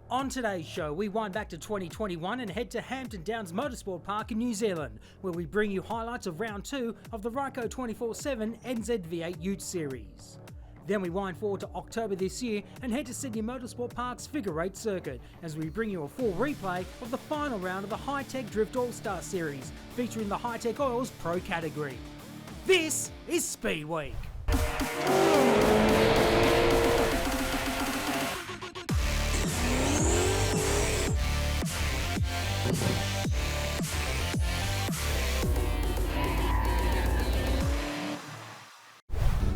On today's show, we wind back to 2021 and head to Hampton Downs Motorsport Park in New Zealand, where we bring you highlights of round 2 of the Ryco 24/7 NZ V8 Ute series. Then we wind forward to October this year and head to Sydney Motorsport Park's Figure 8 circuit as we bring you a full replay of the final round of the Hi-Tech Drift All-Star Series, featuring the Hi-Tech Oils Pro category. This is Speedweek.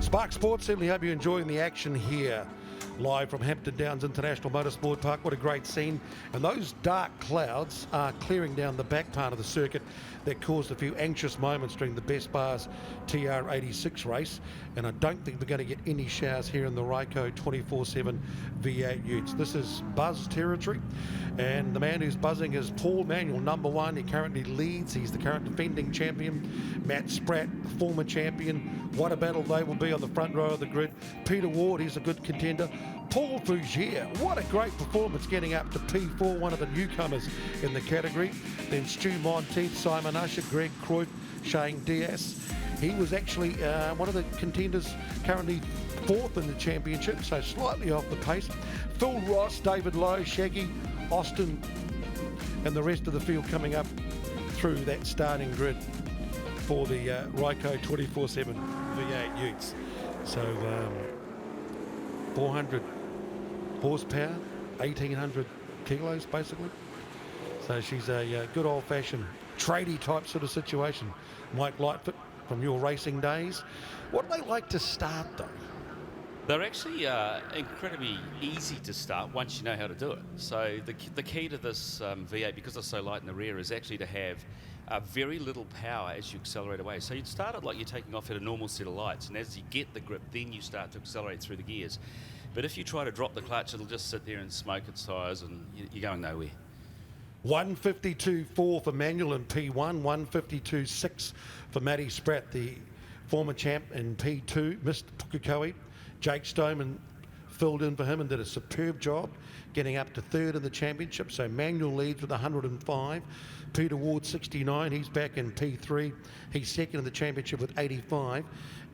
Spark Sports, certainly hope you're enjoying the action here. Live from Hampton Downs International Motorsport Park. What a great scene. And those dark clouds are clearing down the back part of the circuit that caused a few anxious moments during the Best Bars TR86 race. And I don't think we're going to get any showers here in the Ryco 24/7 V8 Utes. This is buzz territory. And the man who's buzzing is Paul Manuel, number 1. He currently leads. He's the current defending champion. Matt Spratt, the former champion. What a battle they will be on the front row of the grid. Peter Ward, he's a good contender. Paul Fougere, what a great performance getting up to P4, one of the newcomers in the category. Then Stu Monteith, Simon Usher, Greg Cruyff, Shane Diaz. He was actually one of the contenders, currently 4th in the championship, so slightly off the pace. Phil Ross, David Lowe, Shaggy, Austin, and the rest of the field coming up through that starting grid for the Ryco 24/7 V8 Utes. So 400 horsepower, 1,800 kilos basically. So she's a good old-fashioned tradie type sort of situation. Mike Lightfoot, from your racing days, what do they like to start though? They're actually incredibly easy to start once you know how to do it. So the key to this V8, because it's so light in the rear, is actually to have very little power as you accelerate away. So you'd start it like you're taking off at a normal set of lights, and as you get the grip, then you start to accelerate through the gears. But if you try to drop the clutch, it'll just sit there and smoke its tyres, and you're going nowhere. 152.4 for Manuel in P1, 152.6 for Matty Spratt, the former champ in P2, Mr. Pukekohe. Jake Stoneman filled in for him and did a superb job, getting up to 3rd in the championship. So Manuel leads with 105. Peter Ward, 69. He's back in P3. He's 2nd in the championship with 85.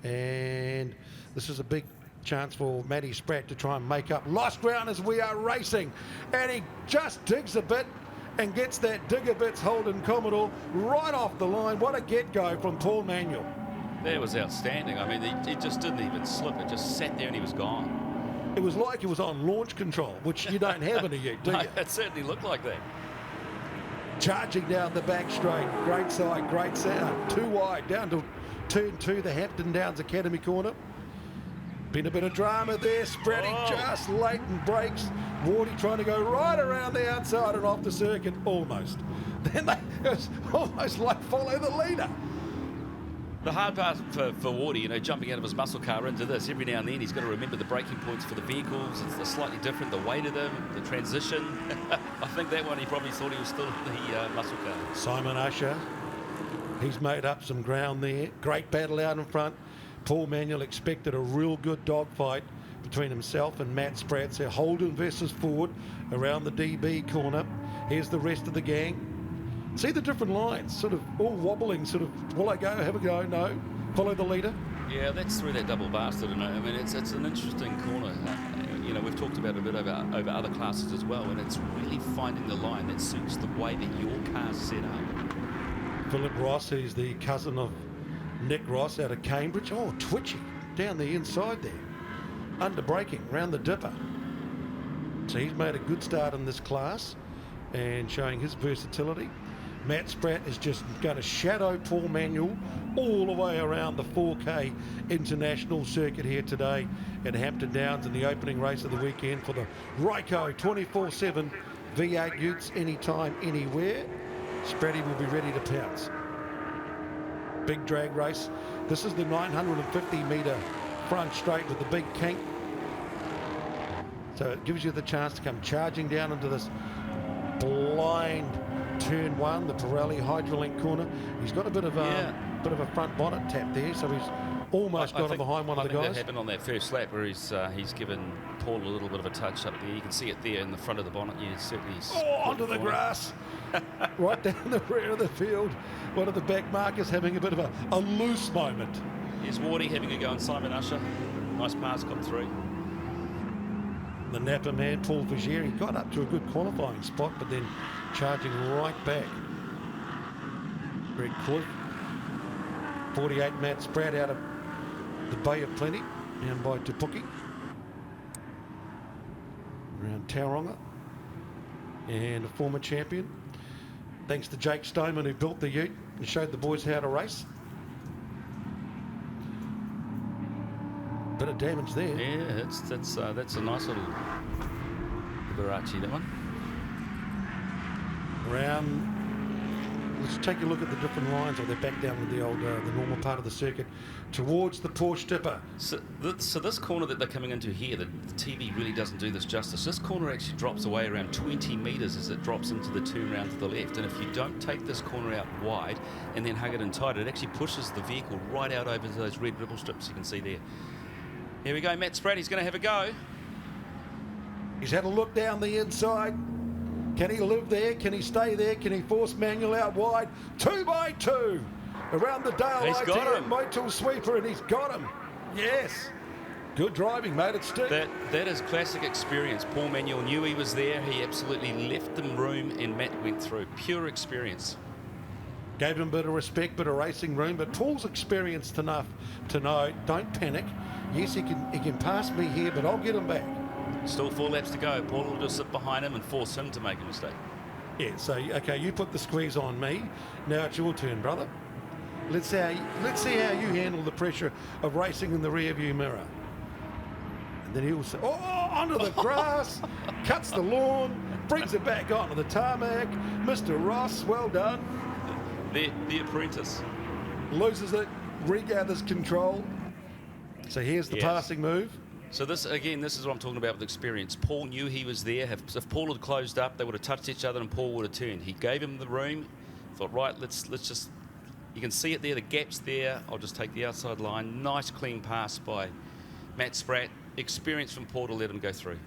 And this is a big chance for Matty Spratt to try and make up lost ground as we are racing. And he just digs a bit and gets that Digger Bits Holden Commodore right off the line. What a get-go from Paul Manuel. That was outstanding. I mean, it just didn't even slip. It just sat there and he was gone. It was like it was on launch control, which you don't have in a Ute, do you? No, it certainly looked like that. Charging down the back straight. Great side, great sound. Too wide, down to turn 2, the Hampton Downs Academy corner. Been a bit of drama there. Spreading just late and brakes. Wardy trying to go right around the outside and off the circuit, almost. Then it was almost like follow the leader. The hard part for Wardy, jumping out of his muscle car into this, every now and then he's got to remember the braking points for the vehicles. It's slightly different, the weight of them, the transition. I think that one he probably thought he was still in the muscle car. Simon Usher, he's made up some ground there. Great battle out in front. Paul Manuel expected a real good dogfight between himself and Matt Spratt. So Holden versus Ford around the DB corner. Here's the rest of the gang. See the different lines, sort of all wobbling, sort of, will I go, have a go, no, follow the leader? Yeah, that's through that double bastard, and I mean, it's an interesting corner. We've talked about it a bit over other classes as well, and it's really finding the line that suits the way that your car's set up. Philip Ross, who's the cousin of Nick Ross out of Cambridge. Oh, twitchy, down the inside there. Under braking, round the dipper. So he's made a good start in this class and showing his versatility. Matt Spratt is just going to shadow Paul Manuel all the way around the 4K international circuit here today at Hampton Downs in the opening race of the weekend for the Ryco 24/7 V8 Utes, anytime, anywhere. Spratty will be ready to pounce. Big drag race. This is the 950 metre front straight with the big kink. So it gives you the chance to come charging down into this blind turn 1, the Pirelli Hydrolink corner. He's got a bit of bit of a front bonnet tap there, so he's almost got him behind one of the guys. I think that happened on that first lap where he's given Paul a little bit of a touch up there. You can see it there in the front of the bonnet. Yeah, certainly. Onto the grass, right down the rear of the field. One of the back markers having a bit of a loose moment. Here's Wardy having a go on Simon Usher. Nice pass got through. The Napa man, Paul Vigier, got up to a good qualifying spot, but then charging right back. Greg Cliff, 48 Matt Spratt out of the Bay of Plenty, down by Te Puke. Around Tauranga. And a former champion. Thanks to Jake Stoneman, who built the Ute and showed the boys how to race. Bit of damage there. Yeah, that's a nice little Liberace, that one. Around, let's take a look at the different lines. They're back down with the old, the normal part of the circuit towards the Porsche Tipper. So this corner that they're coming into here, the TV really doesn't do this justice. This corner actually drops away around 20 metres as it drops into the turnaround to the left. And if you don't take this corner out wide and then hug it in tight, it actually pushes the vehicle right out over those red ripple strips you can see there. Here we go, Matt Spratt, he's going to have a go. He's had a look down the inside. Can he live there? Can he stay there? Can he force Manuel out wide? 2x2 around the daylight here. Motul sweeper, and he's got him. Yes. Good driving, mate. It's stick. That is classic experience. Paul Manuel knew he was there. He absolutely left them room, and Matt went through. Pure experience. Gave him a bit of respect, bit of racing room, but Paul's experienced enough to know, don't panic. Yes, he can pass me here, but I'll get him back. Still 4 laps to go. Paul will just sit behind him and force him to make a mistake. Yeah, so, okay, you put the squeeze on me. Now it's your turn, brother. Let's see how you handle the pressure of racing in the rearview mirror. And then he'll say, onto the grass, cuts the lawn, brings it back onto the tarmac. Mr. Ross, well done. The apprentice. Loses it, regathers control. So here's the passing move. So this is what I'm talking about with experience. Paul knew he was there. If Paul had closed up, they would have touched each other and Paul would have turned. He gave him the room, thought, right, let's just, you can see it there, the gap's there. I'll just take the outside line. Nice clean pass by Matt Spratt. Experience from Paul to let him go through.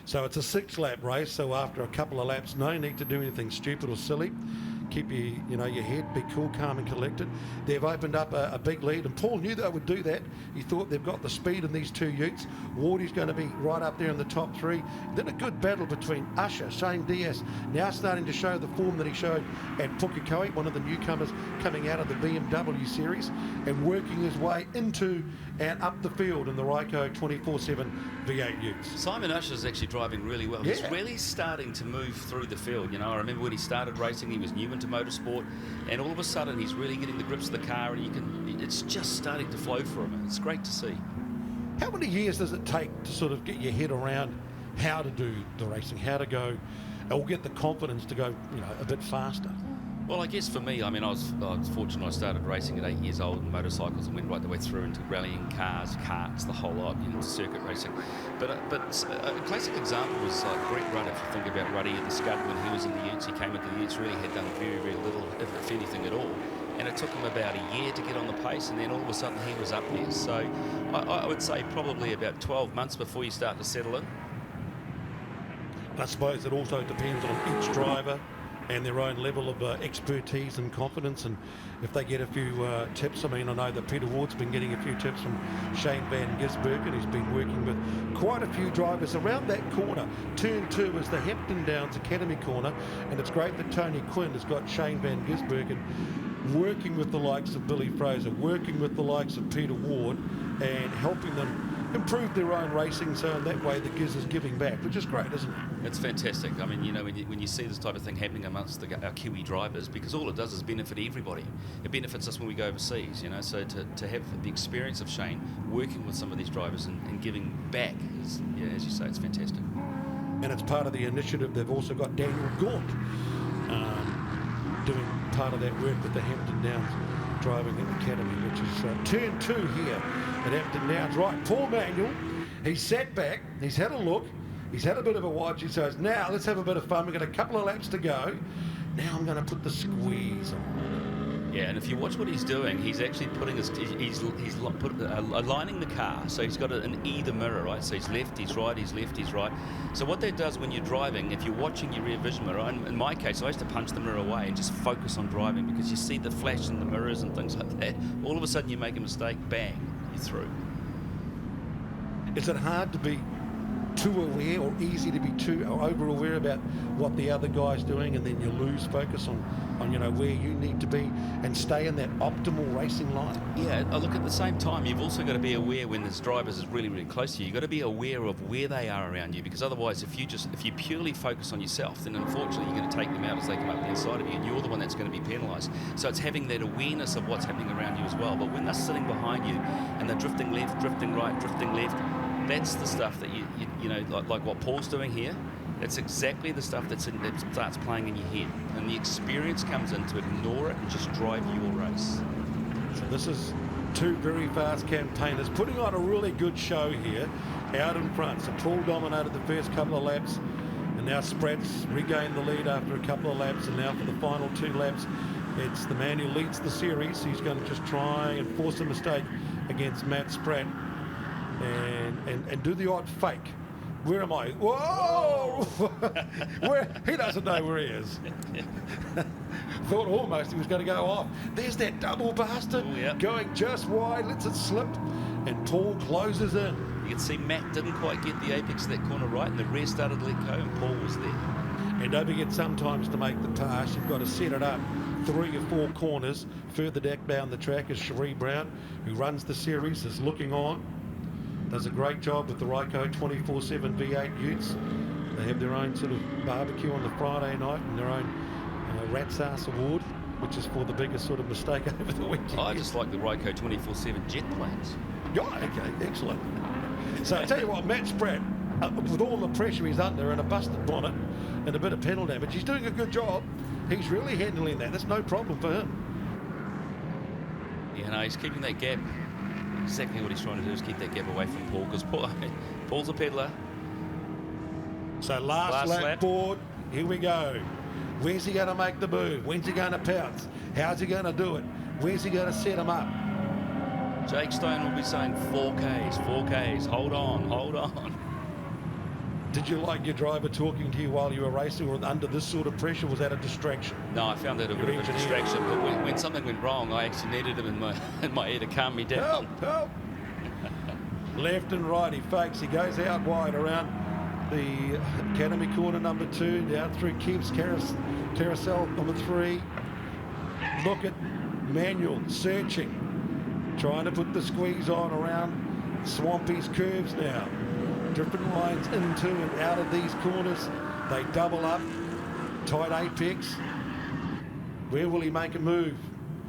So it's a 6-lap race, so after a couple of laps, no need to do anything stupid or silly. Keep your head, be cool, calm and collected. They've opened up a big lead, and Paul knew they would do that. He thought they've got the speed in these 2 Utes. Wardy's going to be right up there in the top 3. Then a good battle between Usher, Shane Diaz, now starting to show the form that he showed at Pukekohe, one of the newcomers coming out of the BMW series, and working his way into and up the field in the Ryco 24/7 V8 Utes. Simon Usher's actually driving really well. Yeah. He's really starting to move through the field. I remember when he started racing, he was new into motorsport, and all of a sudden he's really getting the grips of the car, and it's just starting to flow for him. It's great to see. How many years does it take to sort of get your head around how to do the racing, how to go, or get the confidence to go, a bit faster? Well, I guess for me, I was fortunate. I started racing at 8 years old in motorcycles and went right the way through into rallying cars, karts, the whole lot, circuit racing. But a classic example was Brett Rudd. If you think about Ruddy at the Scud when he was in the Utes, he came into the Utes, really had done very, very little, if anything at all. And it took him about a year to get on the pace, and then all of a sudden he was up there. So I would say probably about 12 months before you start to settle in. I suppose it also depends on each driver and their own level of expertise and confidence, and if they get a few tips. I know that Peter Ward's been getting a few tips from Shane Van Gisbergen. He's been working with quite a few drivers around that corner. Turn 2 is the Hampton Downs Academy corner, and it's great that Tony Quinn has got Shane Van Gisbergen working with the likes of Billy Fraser, working with the likes of Peter Ward, and helping them improve their own racing, so in that way the Giz is giving back, which is great, isn't it? It's fantastic. When you see this type of thing happening amongst our Kiwi drivers, because all it does is benefit everybody. It benefits us when we go overseas, so to have the experience of Shane working with some of these drivers and giving back is, as you say, it's fantastic. And it's part of the initiative. They've also got Daniel Gaunt doing part of that work with the Hampton Downs Driving Academy, which is turn 2 here at Hampton Downs. Right, Paul Manuel, he's sat back, he's had a look, he's had a bit of a watch. He says, now let's have a bit of fun. We've got a couple of laps to go. Now I'm going to put the squeeze on. Yeah, and if you watch what he's doing, he's actually putting aligning the car. So he's got an either mirror, right? So he's left, he's right, he's left, he's right. So what that does when you're driving, if you're watching your rear vision mirror, and in my case, I used to punch the mirror away and just focus on driving, because you see the flash in the mirrors and things like that. All of a sudden you make a mistake, bang, you're through. Is it hard to be too aware, or easy to be too over aware about what the other guy's doing, and then you lose focus on where you need to be and stay in that optimal racing line? Yeah, look, at the same time, you've also got to be aware when this driver is really, really close to you. You've got to be aware of where they are around you, because otherwise, if you purely focus on yourself, then unfortunately you're going to take them out as they come up the inside of you, and you're the one that's going to be penalised. So it's having that awareness of what's happening around you as well. But when they're sitting behind you and they're drifting left, drifting right, drifting left, that's the stuff that you know, like what Paul's doing here. That's exactly the stuff that starts playing in your head, and the experience comes in to ignore it and just drive your race. So this is two very fast campaigners putting on a really good show here out in front. So Paul dominated the first couple of laps, and now Spratt's regained the lead after a couple of laps, and now for the final 2 laps, it's the man who leads the series. He's going to just try and force a mistake against Matt Spratt and do the odd fake. Where am I? Whoa! Where? He doesn't know where he is. Thought almost he was going to go off. There's that double bastard going just wide, lets it slip, and Paul closes in. You can see Matt didn't quite get the apex of that corner right, and the rear started to let go, and Paul was there. And don't forget, sometimes to make the pass, you've got to set it up 3 or 4 corners further down the track. Is Cherie Brown, who runs the series, is looking on. Does a great job with the Ryco 24/7 V8 Utes. They have their own sort of barbecue on the Friday night, and their own Rat's Ass Award, which is for the biggest sort of mistake over the weekend. I just like the Ryco 24/7 jet planes. Yeah, okay, excellent. So I tell you what, Matt Spratt, with all the pressure he's under and a busted bonnet and a bit of pedal damage, he's doing a good job. He's really handling that. That's no problem for him. Yeah, no, he's keeping that gap. Exactly what he's trying to do is keep that gap away from Paul, because Paul's a peddler. So last lap board, here we go. Where's he going to make the move? When's he going to pounce? How's he going to do it? Where's he going to set him up? Jake Stone will be saying 4Ks, hold on. Did you like your driver talking to you while you were racing, or under this sort of pressure? Was that a distraction? No, I found that a bit of a distraction, but when something went wrong, I actually needed him in my ear to calm me down. Help! Left and right, he fakes. He goes out wide around the Academy corner number 2, down through Kemp's carousel number 3. Look at Manuel searching, trying to put the squeeze on around Swampy's curves now. Different lines into and out of these corners. They double up. Tight apex. Where will he make a move?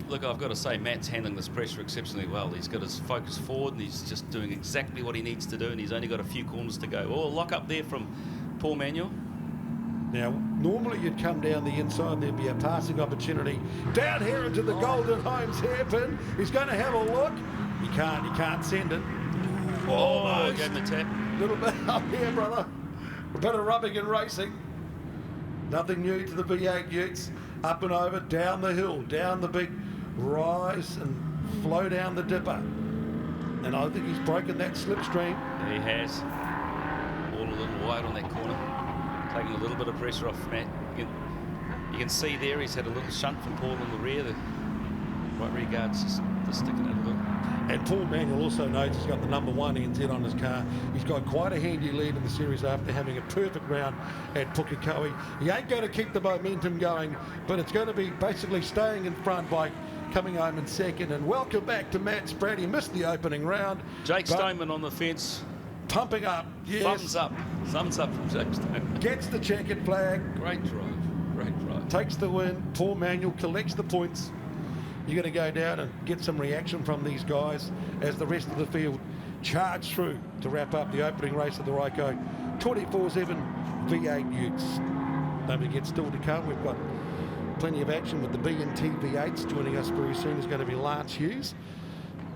Look, I've got to say, Matt's handling this pressure exceptionally well. He's got his focus forward, and he's just doing exactly what he needs to do, and he's only got a few corners to go. Oh, lock up there from Paul Manuel. Now, normally you'd come down the inside and there'd be a passing opportunity. Down here into the Golden Homes hairpin. He's going to have a look. He can't send it. Oh, gave him a tap. Little bit up here, brother. A bit of rubbing and racing. Nothing new to the V8 Utes. Up and over, down the hill, down the big rise and flow down the dipper. And I think he's broken that slipstream. He has. All a little wide on that corner. Taking a little bit of pressure off Matt. You can see there he's had a little shunt from Paul in the rear. The right rear guard's just sticking out a little. And Paul Manuel also knows he's got the number 1 NZ on his car. He's got quite a handy lead in the series after having a perfect round at Pukekohe. He ain't going to keep the momentum going, but it's going to be basically staying in front by coming home in second. And welcome back to Matt Spratt. He missed the opening round. Jake Stoneman on the fence. Pumping up. Yes. Thumbs up. Thumbs up from Jake Stoneman. Gets the checkered flag. Great drive. Great drive. Takes the win. Paul Manuel collects the points. You're going to go down and get some reaction from these guys as the rest of the field charge through to wrap up the opening race of the Ryco 24/7 V8 Utes. Don't forget, still to come, we've got plenty of action with the B&T V8s. Joining us very soon is going to be Lance Hughes,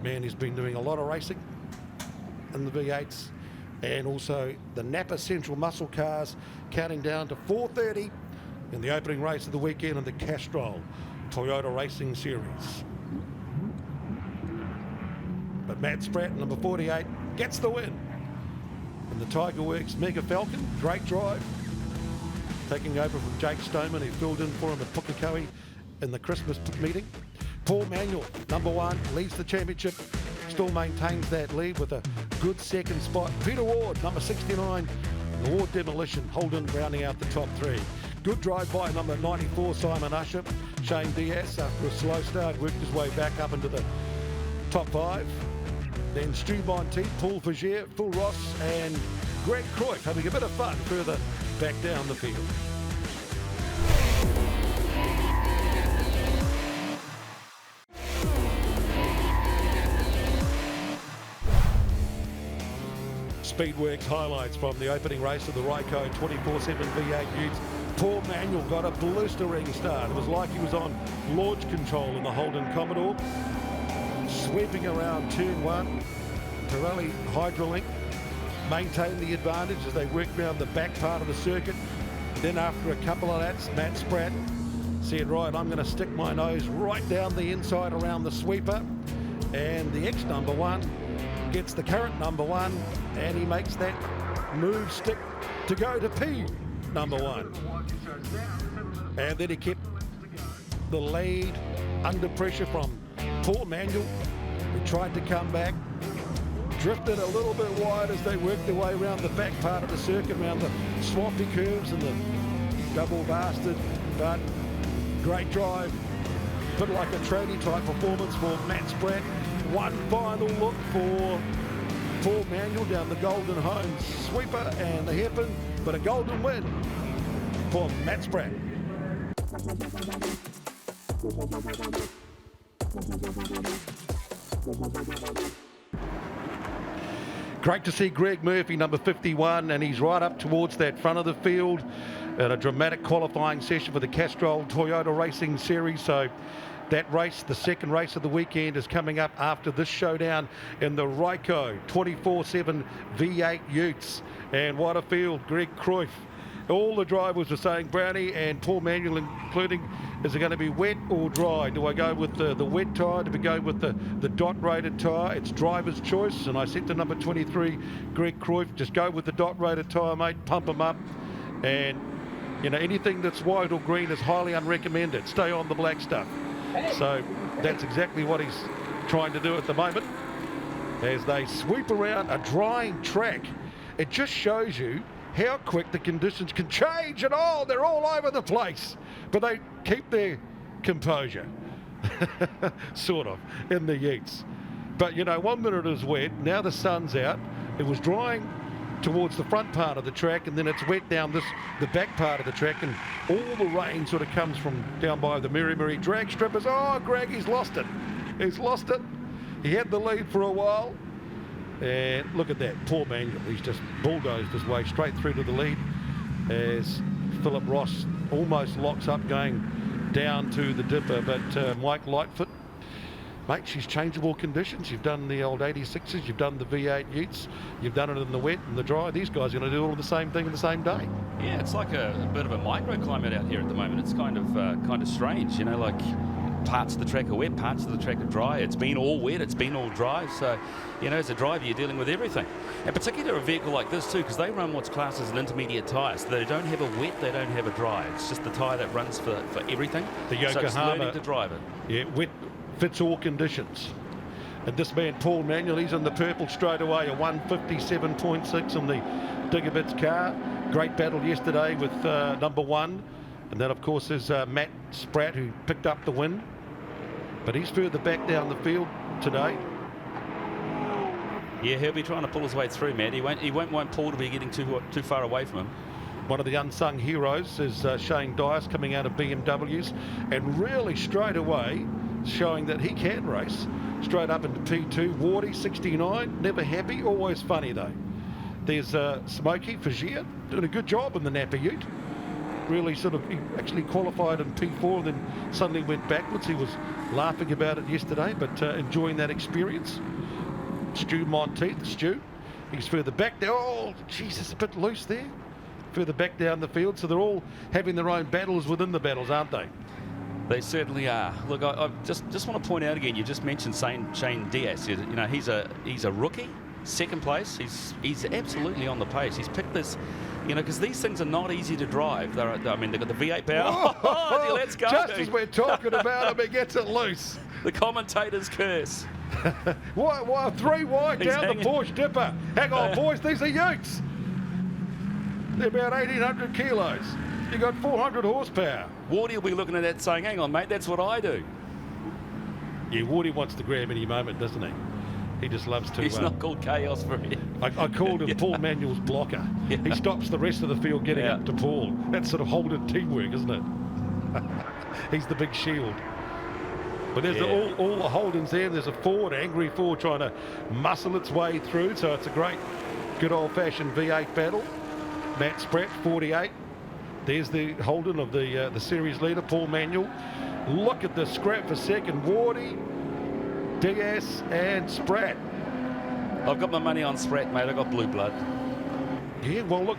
man who's been doing a lot of racing in the V8s, and also the Napa Central Muscle Cars, counting down to 4:30 in the opening race of the weekend in the Castrol Toyota Racing Series. But Matt Spratt, number 48, gets the win. And the Tiger Works Mega Falcon, great drive. Taking over from Jake Stoneman, who filled in for him at Pukekohe in the Christmas meeting. Paul Manuel, number 1, leads the championship, still maintains that lead with a good second spot. Peter Ward, number 69, the Ward Demolition, Holden rounding out the top 3. Good drive by number 94, Simon Usher. Shane Diaz, after a slow start, worked his way back up into the top 5. Then Stu Monteith, Paul Fagier, Phil Ross and Greg Cruyff having a bit of fun further back down the field. Speedweek's highlights from the opening race of the Ryco 24/7 V8 Ute. Paul Manuel got a blistering start. It was like he was on launch control in the Holden Commodore. Sweeping around turn 1, Pirelli Hydrolink maintained the advantage as they worked around the back part of the circuit. Then after a couple of laps, Matt Spratt said, right, I'm going to stick my nose right down the inside around the sweeper. And the ex-number 1 gets the current number 1, and he makes that move stick to go to P number 1. And then he kept the lead under pressure from Paul Manuel, who tried to come back, drifted a little bit wide as they worked their way around the back part of the circuit, around the swampy curves and the double bastard, but great drive. Bit like a tradie type performance for Matt Spratt. One final look for Paul Manuel down the Golden Homes sweeper and the hairpin, but a golden win for Matt Spratt. Great to see Greg Murphy, number 51, and he's right up towards that front of the field in a dramatic qualifying session for the Castrol Toyota Racing Series. So that race, the second race of the weekend, is coming up after this showdown in the Ryco 24/7 V8 Utes. And what a field, Greg Cruyff. All the drivers were saying, Brownie and Paul Manuel including, is it going to be wet or dry? Do I go with the wet tyre? Do we go with the dot-rated tyre? It's driver's choice. And I said to number 23, Greg Cruyff, just go with the dot-rated tyre, mate. Pump them up. And, you know, anything that's white or green is highly unrecommended. Stay on the black stuff. So that's exactly what he's trying to do at the moment as they sweep around a drying track. It just shows you how quick the conditions can change, and they're all over the place, but they keep their composure, sort of, in the Utes. But you know, 1 minute it was wet, now the sun's out, it was drying towards the front part of the track, and then it's wet down the back part of the track, and all the rain sort of comes from down by the Miri drag strippers. Oh, Greg, he's lost it. He's lost it. He had the lead for a while. And look at that, Paul Manuel, he's just bulldozed his way straight through to the lead as Philip Ross almost locks up going down to the dipper. But Mike Lightfoot, mate, she's changeable conditions. You've done the old 86s, you've done the V8 Utes, you've done it in the wet and the dry. These guys are going to do all the same thing in the same day. Yeah, it's like a bit of a microclimate out here at the moment. It's kind of strange, you know, like parts of the track are wet, parts of the track are dry. It's been all wet, it's been all dry. So, you know, as a driver, you're dealing with everything. And particularly a vehicle like this too, because they run what's classed as an intermediate tyre. So they don't have a wet, they don't have a dry. It's just the tyre that runs for everything. The Yokohama, so it's learning to drive it. Yeah, wet fits all conditions. And this man, Paul Manuel, he's in the purple straight away, a 157.6 on the Diggerbits car. Great battle yesterday with number 1. And then, of course, there's Matt Spratt, who picked up the win. But he's further back down the field today. Yeah, he'll be trying to pull his way through, Matt. He won't want Paul to be getting too far away from him. One of the unsung heroes is Shane Diaz, coming out of BMWs, and really straight away showing that he can race. Straight up into P2. Wardy, 69, never happy, always funny though. There's Smokey Fagier, doing a good job in the Napa Ute. Really sort of, he actually qualified in P4 and then suddenly went backwards. He was laughing about it yesterday, but enjoying that experience. Stu Monteith, he's further back there. Oh, Jesus, a bit loose there. Further back down the field, so they're all having their own battles within the battles, aren't they? They certainly are. Look, I just want to point out again. You just mentioned Shane Diaz. You know, he's a rookie, second place. He's absolutely on the pace. He's picked this, you know, because these things are not easy to drive. I mean, they've got the V8 power. Oh, let's go! Just as we're talking about him, he gets it loose. The commentator's curse. Why 3 wide He's down hanging. the Porsche Dipper. Hang on, boys, these are Utes. They're about 1,800 kilos. You got 400 horsepower. Wardy will be looking at that saying, hang on, mate, that's what I do. Yeah, Wardy wants to grab any moment, doesn't he? He just loves to... He's not called chaos for it. I called him Paul Manuel's blocker. Yeah. He stops the rest of the field getting Yeah. up to Paul. That's sort of Holden teamwork, isn't it? He's the big shield. But there's all the Holdens there. There's a Ford, angry Ford, trying to muscle its way through. So it's a great, good old-fashioned V8 battle. Matt Spratt, 48. There's the Holden of the series leader, Paul Manuel. Look at the scrap for second. Wardy, Diaz, and Spratt. I've got my money on Spratt, mate. I've got blue blood. Yeah, well, look,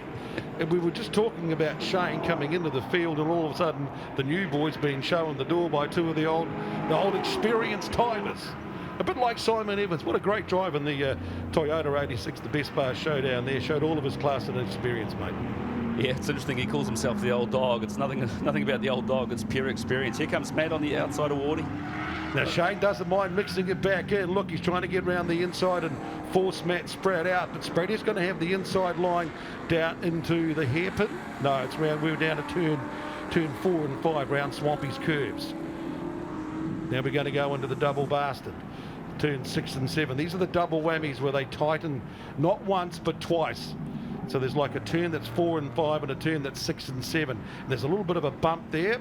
we were just talking about Shane coming into the field, and all of a sudden the new boys being shown the door by two of the old experienced timers. A bit like Simon Evans. What a great drive in the Toyota 86, the Best Bar Showdown there. Showed all of his class and experience, mate. Yeah, it's interesting. He calls himself the old dog. It's nothing about the old dog. It's pure experience. Here comes Matt on the outside of Wardy. Now Shane doesn't mind mixing it back in. Look, he's trying to get around the inside and force Matt Spratt out. But Spratt is going to have the inside line down into the hairpin. No, it's round. We're down to turn 4 and 5 round Swampy's curves. Now we're going to go into the double bastard. Turn 6 and 7. These are the double whammies where they tighten not once but twice. So there's like a turn that's 4 and 5 and a turn that's 6 and 7. And there's a little bit of a bump there.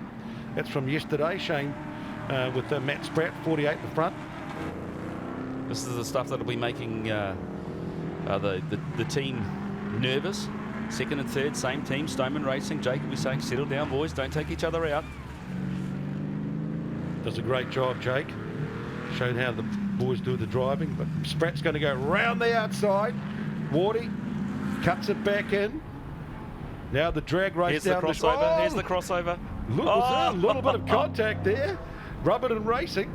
That's from yesterday, Shane, with Matt Spratt, 48 in the front. This is the stuff that'll be making the team nervous. Second and third, same team, Stoneman Racing. Jake will be saying, settle down, boys, don't take each other out. Does a great job, Jake. Showed how the boys do the driving, but Spratt's going to go round the outside. Wardy cuts it back in. Now the drag race Here's down the crossover. Here's the crossover. Look, a little bit of contact there. Rubberton Racing.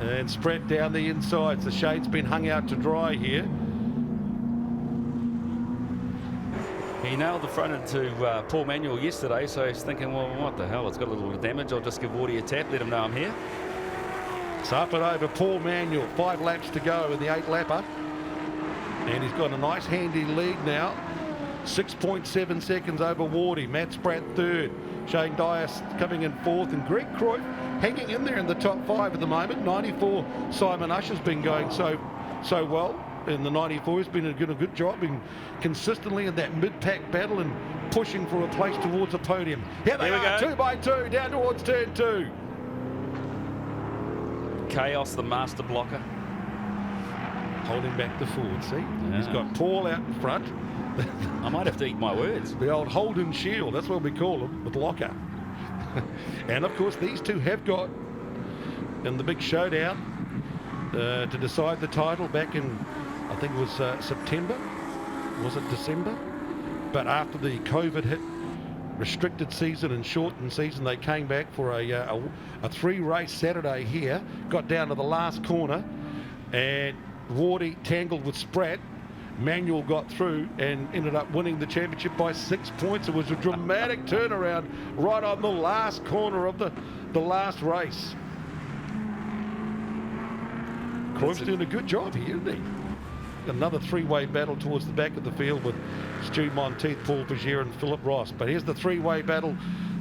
And Spratt down the inside. So Shane's been hung out to dry here. He nailed the front into Paul Manuel yesterday, so he's thinking, well, what the hell? It's got a little bit of damage. I'll just give Wardy a tap, let him know I'm here. It's up and over Paul Manuel. 5 laps to go in the 8-lapper. And he's got a nice handy lead now. 6.7 seconds over Wardy. Matt Spratt third. Shane Dias coming in fourth. And Greg Cruyff hanging in there in the top 5 at the moment. 94, Simon Usher's been going so well. In the 94, he's been doing a good job, being consistently in that mid-pack battle and pushing for a place towards a podium. Here they are, 2 by 2, down towards turn 2. Chaos, the master blocker. Holding back the Ford, see? Yeah. He's got Paul out in front. I might have to eat my words. The old Holden Shield, that's what we call him, the blocker. And of course, these two have got in the big showdown to decide the title back in, I think it was September. Was it December? But after the COVID hit, restricted season and shortened season, they came back for a 3-race Saturday here. Got down to the last corner, and Wardy tangled with Spratt. Manuel got through and ended up winning the championship by 6 points. It was a dramatic turnaround right on the last corner of the last race. Cruyff's doing a good job here, isn't he? Another 3-way battle towards the back of the field with Stu Monteith, Paul Pagier and Philip Ross. But here's the 3-way battle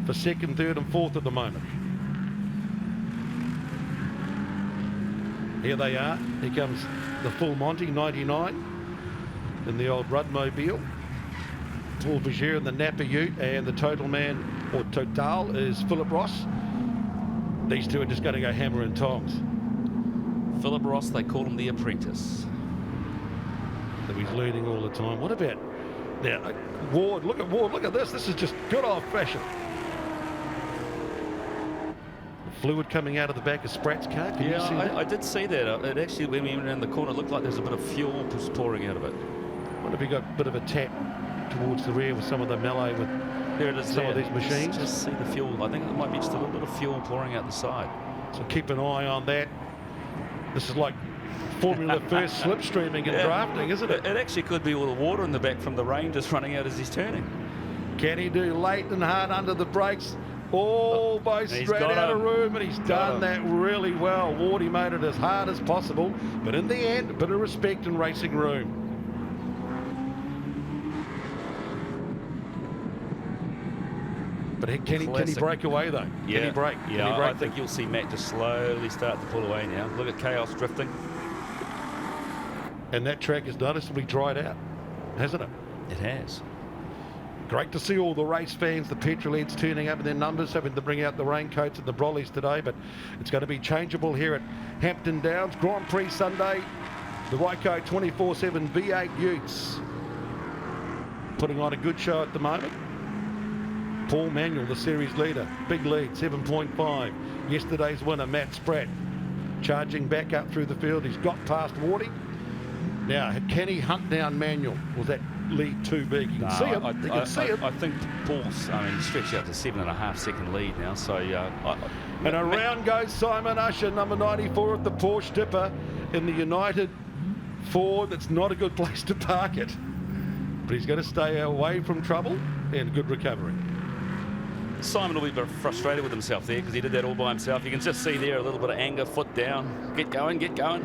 for second, third and fourth at the moment. Here they are. Here comes the full Monty, 99, in the old Rudmobile. Paul Pagier in the Napa Ute, and the total man, or Total, is Philip Ross. These two are just going to go hammer and tongs. Philip Ross, they call him the apprentice. So he's leading all the time. What about now? Ward, look at Ward. Look at this. This is just good old-fashioned. Fluid coming out of the back of Spratt's car. Can you see that? I did see that. It actually, when we went around the corner, it looked like there's a bit of fuel pouring out of it. What if he got a bit of a tap towards the rear with some of the melee with There it is. Some of these machines. Just see the fuel. I think it might be just a little bit of fuel pouring out the side. So keep an eye on that. This is like Formula First slipstreaming and drafting, isn't it? It actually could be all the water in the back from the rain just running out as he's turning. Can he do late and hard under the brakes? Almost straight out of room, and he's done that really well. Wardy made it as hard as possible, but in the end, a bit of respect in racing room. But can he break away though? Yeah. Can he break? Yeah, Can he break I think you'll see Matt just slowly start to pull away now. Look at Chaos drifting. And that track has noticeably dried out, hasn't it? It has. Great to see all the race fans, the petrol heads turning up in their numbers, having to bring out the raincoats and the brollies today, but it's going to be changeable here at Hampton Downs. Grand Prix Sunday, the Ryco 24/7 V8 Utes putting on a good show at the moment. Paul Manuel, the series leader, big lead, 7.5. Yesterday's winner, Matt Spratt, charging back up through the field. He's got past Wardy. Now, can he hunt down Manuel? Was that lead too big? You can see him. You can see him. I think Paul's, stretched out to 7.5-second lead now. So, and around goes Simon Usher, number 94 at the Porsche Dipper in the United Ford. That's not a good place to park it, but he's going to stay away from trouble and good recovery. Simon will be a bit frustrated with himself there because he did that all by himself. You can just see there a little bit of anger, foot down. Get going, get going.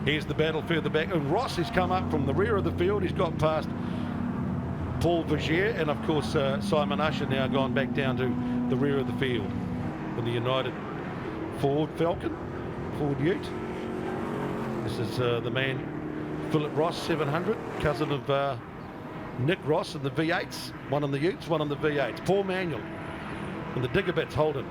Here's the battle further back, and Ross has come up from the rear of the field. He's got past Paul Vigier, and of course Simon Usher now gone back down to the rear of the field in the United Ford Falcon, Ford Ute. This is the man Philip Ross, 700, cousin of Nick Ross in the V8s, one on the Utes, one on the V8s. Paul Manuel and the Digger Bits holding,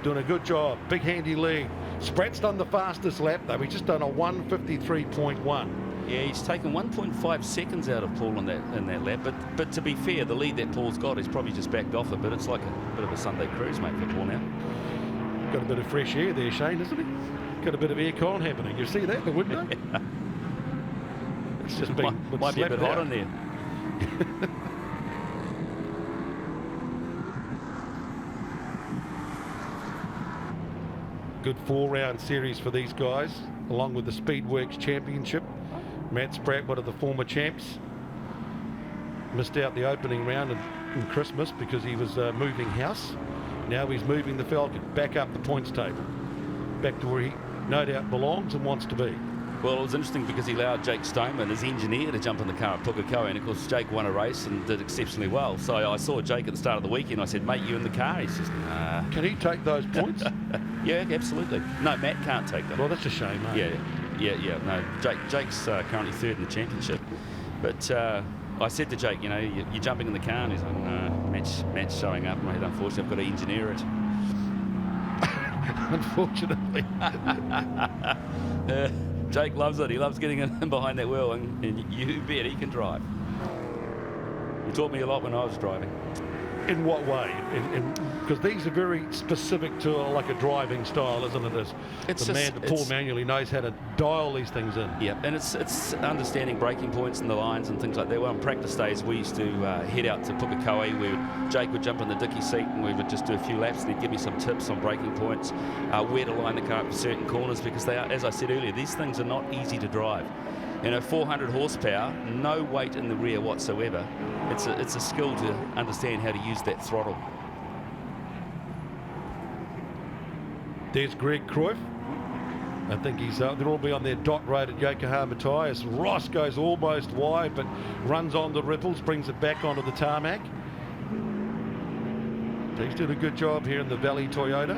doing a good job, big handy lead. Spratt's done the fastest lap though. He's just done a 1:53.1. Yeah, he's taken 1.5 seconds out of Paul in that lap. But to be fair, the lead that Paul's got is probably just backed off a bit. It's like a bit of a Sunday cruise, mate, for Paul now. Got a bit of fresh air there, Shane, isn't he? Got a bit of aircon happening. You see that, the window? It's just been might be a bit hot in there. Good 4-round series for these guys, along with the Speedweek Championship. Matt Spratt, one of the former champs, missed out the opening round in Christmas because he was moving house. Now he's moving the Falcon back up the points table, back to where he no doubt belongs and wants to be. Well, it was interesting because he allowed Jake Stoneman, his engineer, to jump in the car at Pukekohe, and of course Jake won a race and did exceptionally well. So I saw Jake at the start of the weekend. I said, mate, you in the car? He says, nah. Can he take those points? Yeah, absolutely. No, Matt can't take them. Well, that's a shame, mate. Yeah. No, Jake's currently third in the championship. But I said to Jake, you're jumping in the car, and he's like, no, Matt's showing up, mate. Unfortunately, I've got to engineer it. Unfortunately. Jake loves it. He loves getting in behind that wheel, and you bet he can drive. He taught me a lot when I was driving. In what way? Because these are very specific to like a driving style, isn't it? Paul Manuel, he knows how to dial these things in. Yeah, and it's understanding braking points and the lines and things like that. Well, on practice days, we used to head out to Pukekohe where Jake would jump in the dicky seat and we would just do a few laps and he'd give me some tips on braking points, where to line the car up for certain corners, because they are, as I said earlier, these things are not easy to drive. 400 horsepower, no weight in the rear whatsoever. It's a skill to understand how to use that throttle. There's Greg Cruyff. I think they'll all be on their dot rated Yokohama tyres. Ross goes almost wide, but runs on the ripples, brings it back onto the tarmac. He's doing a good job here in the Valley Toyota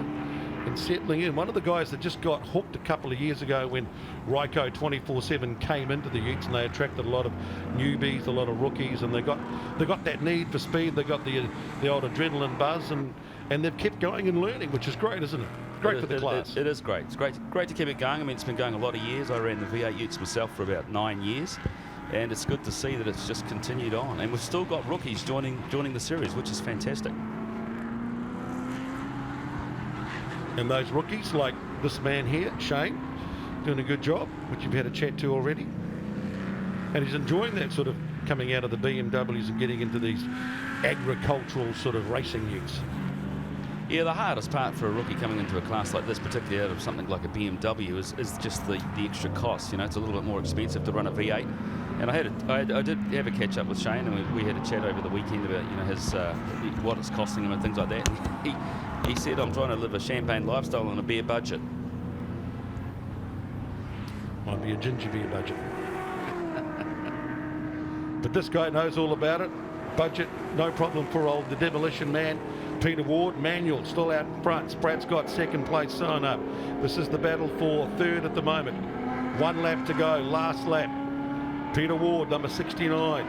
and settling in. One of the guys that just got hooked a couple of years ago when Ryco 24/7 came into the Utes, and they attracted a lot of newbies, a lot of rookies, and they got that need for speed. They got the old adrenaline buzz, and they've kept going and learning, which is great, isn't it? Great for the class. It is great. It's great to keep it going. I mean, it's been going a lot of years. I ran the V8 Utes myself for about 9 years, and it's good to see that it's just continued on. And we've still got rookies joining the series, which is fantastic. And those rookies, like this man here, Shane, doing a good job, which you've had a chat to already. and he's enjoying that sort of coming out of the BMWs and getting into these agricultural sort of racing utes. Yeah, the hardest part for a rookie coming into a class like this, particularly out of something like a BMW, is just the extra cost. You know, it's a little bit more expensive to run a V8. And I did have a catch up with Shane, and we had a chat over the weekend about, you know, his what it's costing him and things like that. And he said, I'm trying to live a champagne lifestyle on a beer budget. Might be a ginger beer budget. But this guy knows all about it. Budget, no problem for the demolition man. Peter Ward, Manuel still out in front. Sprat's got second place sign up. This is the battle for third at the moment. 1 lap to go, last lap. Peter Ward, number 69.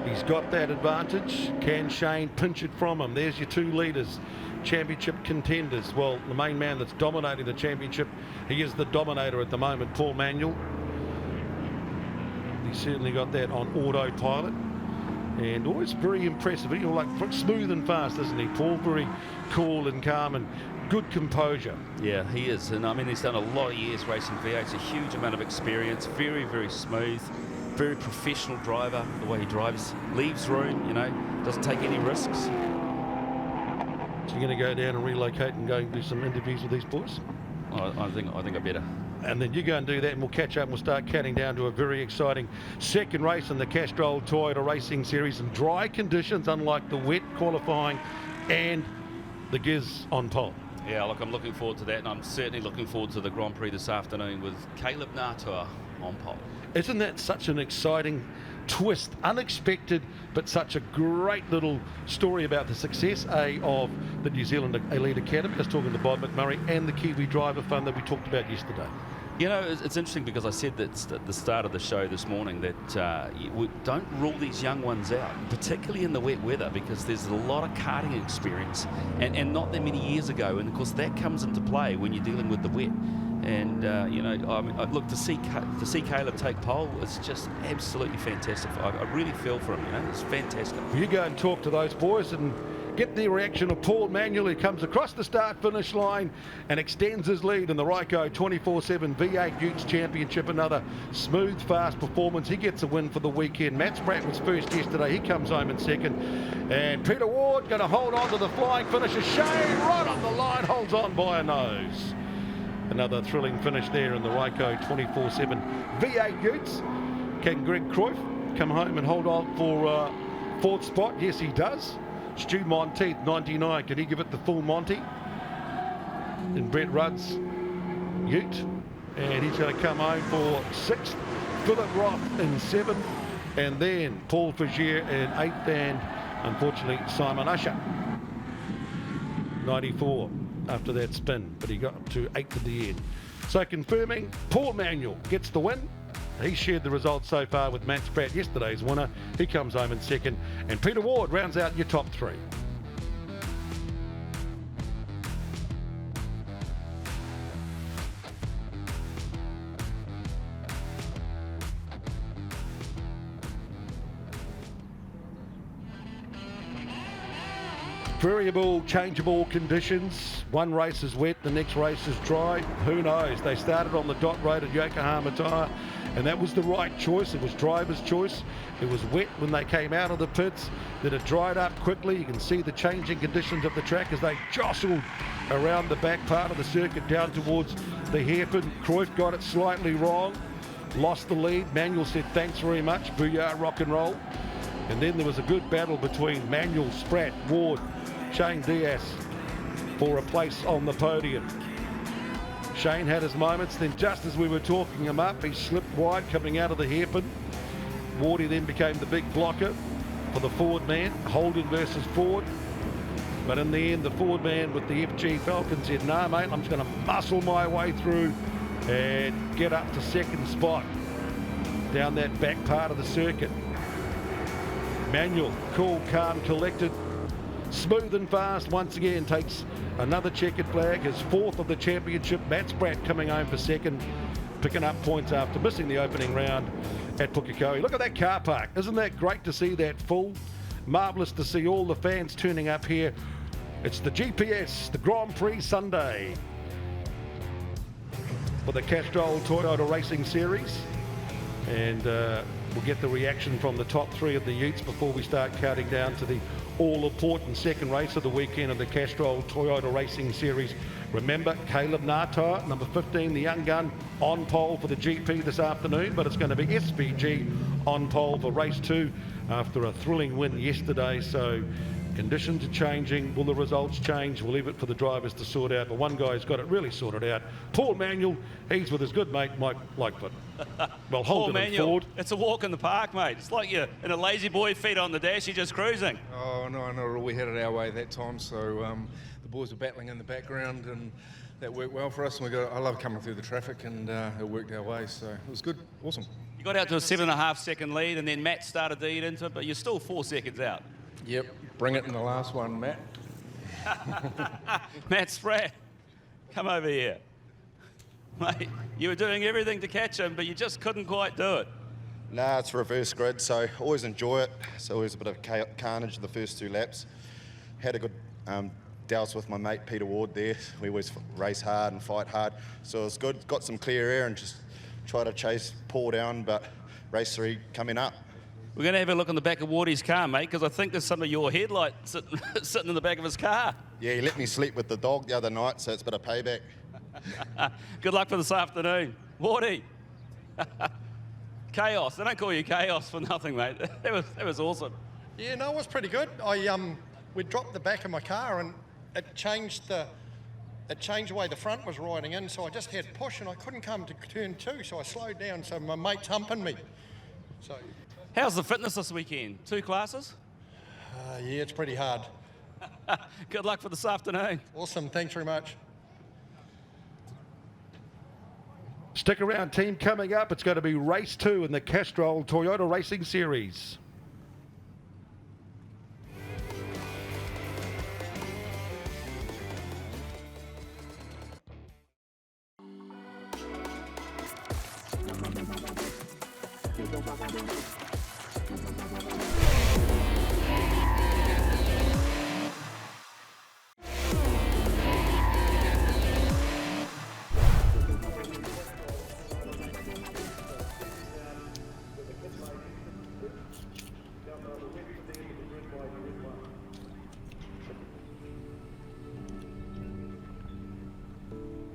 He's got that advantage. Can Shane pinch it from him? There's your 2 leaders, championship contenders. Well, the main man that's dominating the championship, he is the dominator at the moment, Paul Manuel. He's certainly got that on autopilot. And always very impressive. He's like smooth and fast, isn't he, Paul? Very cool and calm and good composure. Yeah, he is. And I mean, he's done a lot of years racing V8s, a huge amount of experience, very, very smooth, very professional driver. The way he drives, leaves room, you know, doesn't take any risks. So you're going to go down and relocate and go and do some interviews with these boys? I think I better. And then you go and do that, and we'll catch up and we'll start counting down to a very exciting second race in the Castrol Toyota Racing Series in dry conditions, unlike the wet qualifying and the Giz on pole. Yeah, look, I'm looking forward to that, and I'm certainly looking forward to the Grand Prix this afternoon with Caleb Natua on pole. Isn't that such an exciting twist, unexpected, but such a great little story about the success of the New Zealand Elite Academy? Just talking to Bob McMurray and the Kiwi Driver Fund that we talked about yesterday. You know, it's interesting because I said that at the start of the show this morning that we don't rule these young ones out, particularly in the wet weather, because there's a lot of karting experience and not that many years ago, and of course that comes into play when you're dealing with the wet. And you know, I mean, look, to see Caleb take pole, it's just absolutely fantastic. I really feel for him. You know, it's fantastic. You go and talk to those boys and get the reaction of Paul Manuel, who comes across the start-finish line and extends his lead in the Ryco 24/7 V8 Utes Championship. Another smooth, fast performance. He gets a win for the weekend. Matt Spratt was first yesterday. He comes home in second. And Peter Ward going to hold on to the flying finisher. Shane right on the line, holds on by a nose. Another thrilling finish there in the Ryco 24/7 V8 Utes. Can Greg Cruyff come home and hold on for fourth spot? Yes, he does. Stu Monteith, 99. Can he give it the full Monty? And Brett Rudd's Ute. And he's going to come home for 6th. Philip Roth in 7th. And then Paul Fagier in 8th. And unfortunately, Simon Usher, 94 after that spin. But he got up to 8th at the end. So confirming, Paul Manuel gets the win. He shared the results so far with Matt Spratt, yesterday's winner. He comes home in second. And Peter Ward rounds out your top 3. Variable, changeable conditions. One race is wet, the next race is dry. Who knows? They started on the dot road at Yokohama Tire, and that was the right choice. It was driver's choice. It was wet when they came out of the pits. Then it dried up quickly. You can see the changing conditions of the track as they jostled around the back part of the circuit down towards the hairpin. Cruyff got it slightly wrong, lost the lead. Manuel said, thanks very much, booyah, rock and roll. And then there was a good battle between Manuel, Spratt, Ward, Shane Diaz for a place on the podium. Shane had his moments, then just as we were talking him up, he slipped wide coming out of the hairpin. Wardy then became the big blocker for the Ford man, Holden versus Ford. But in the end, the Ford man with the FG Falcon said, nah, mate, I'm just going to muscle my way through and get up to second spot down that back part of the circuit. Manuel, cool, calm, collected, smooth and fast, once again takes another checkered flag, his 4th of the championship. Matt Spratt coming home for second, picking up points after missing the opening round at Pukekohe. Look at that car park. Isn't that great to see that full? Marvellous to see all the fans turning up here. It's the GPS, the Grand Prix Sunday for the Castrol Toyota Racing Series. And we'll get the reaction from the top three of the Utes before we start counting down to the all-important second race of the weekend of the Castrol Toyota Racing Series. Remember, Caleb Natar, number 15, the young gun, on pole for the GP this afternoon, but it's going to be SVG on pole for race 2 after a thrilling win yesterday. So conditions are changing. Will the results change? We'll leave it for the drivers to sort out. But one guy's got it really sorted out. Paul Manuel, he's with his good mate, Mike Lightfoot. Well, Holden and Ford. It's a walk in the park, mate. It's like you're in a lazy boy, feet on the dash, you're just cruising. Oh, no, not at all. We had it our way that time, so the boys were battling in the background, and that worked well for us. And I love coming through the traffic, and it worked our way, so it was good. Awesome. You got out to a 7.5 second lead, and then Matt started to eat into it, but you're still 4 seconds out. Yep, bring it in the last one, Matt. Matt Spratt, come over here. Mate, you were doing everything to catch him, but you just couldn't quite do it. Nah, it's reverse grid, so always enjoy it. So always a bit of carnage in the first 2 laps. Had a good douse with my mate Peter Ward there. We always race hard and fight hard, so it was good. Got some clear air and just try to chase Paul down, but race 3 coming up. We're going to have a look in the back of Wardy's car, mate, because I think there's some of your headlights sitting in the back of his car. Yeah, he let me sleep with the dog the other night, so it's a bit of payback. Good luck for this afternoon. Wardy. Chaos. They don't call you Chaos for nothing, mate. That was awesome. Yeah, no, it was pretty good. We dropped the back of my car and it changed the way the front was riding in, so I just had push and I couldn't come to turn 2, so I slowed down, so my mate's humping me. So. How's the fitness this weekend? 2 classes? Yeah, it's pretty hard. Good luck for this afternoon. Awesome, thanks very much. Stick around, team. Coming up, it's going to be race 2 in the Castrol Toyota Racing Series.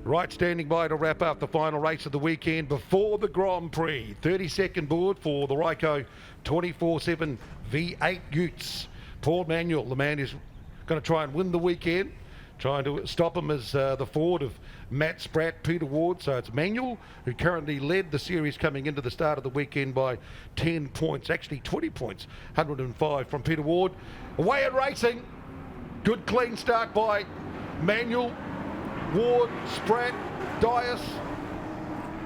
Right, standing by to wrap up the final race of the weekend before the Grand Prix. 32nd board for the Ryco 24/7 V8 Utes. Paul Manuel, the man who's going to try and win the weekend. Trying to stop him is the Ford of Matt Spratt, Peter Ward. So it's Manuel, who currently led the series coming into the start of the weekend by 10 points, actually 20 points, 105 from Peter Ward. Away at racing. Good clean start by Manuel, Ward, Spratt, Dias,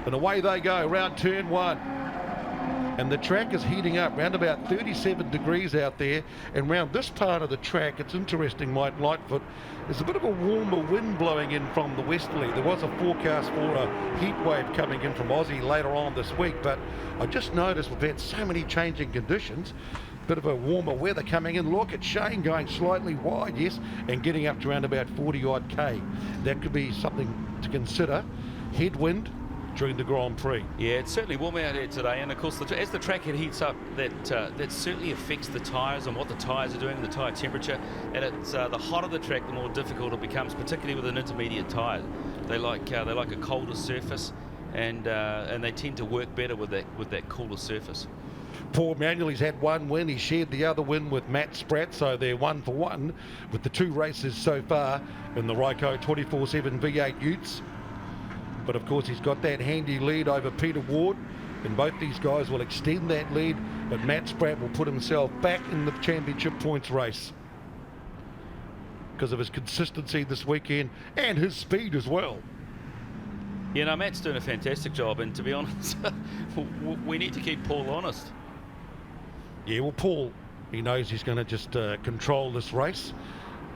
and away they go, round turn 1. And the track is heating up, round about 37 degrees out there, and round this part of the track, it's interesting, Mike Lightfoot, there's a bit of a warmer wind blowing in from the westerly. There was a forecast for a heat wave coming in from Aussie later on this week, but I just noticed we've had so many changing conditions. Bit of a warmer weather coming in. Look at Shane going slightly wide, yes, and getting up to around about 40 odd K. That could be something to consider. Headwind during the Grand Prix. Yeah, it's certainly warm out here today, and of course as the track heats up, that certainly affects the tyres and what the tyres are doing and the tyre temperature. And it's the hotter the track, the more difficult it becomes, particularly with an intermediate tyre. They like a colder surface, and they tend to work better with that cooler surface. Paul Manuel, he's had one win. He shared the other win with Matt Spratt, so they're 1 for 1 with the 2 races so far in the Ryco 24/7 V8 Utes. But of course, he's got that handy lead over Peter Ward, and both these guys will extend that lead, but Matt Spratt will put himself back in the championship points race because of his consistency this weekend and his speed as well. You know, Matt's doing a fantastic job, and to be honest, we need to keep Paul honest. Yeah, well, Paul, he knows he's going to just control this race.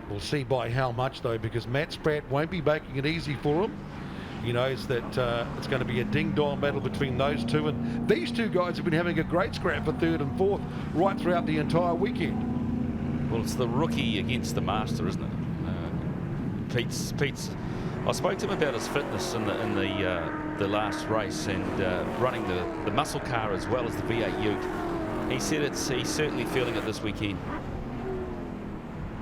We'll see by how much, though, because Matt Spratt won't be making it easy for him. He knows that it's going to be a ding-dong battle between those two, and these two guys have been having a great scrap for 3rd and 4th right throughout the entire weekend. Well, it's the rookie against the master, isn't it? Pete's. I spoke to him about his fitness in the last race and running the muscle car as well as the V8 Ute. He said he's certainly feeling it this weekend.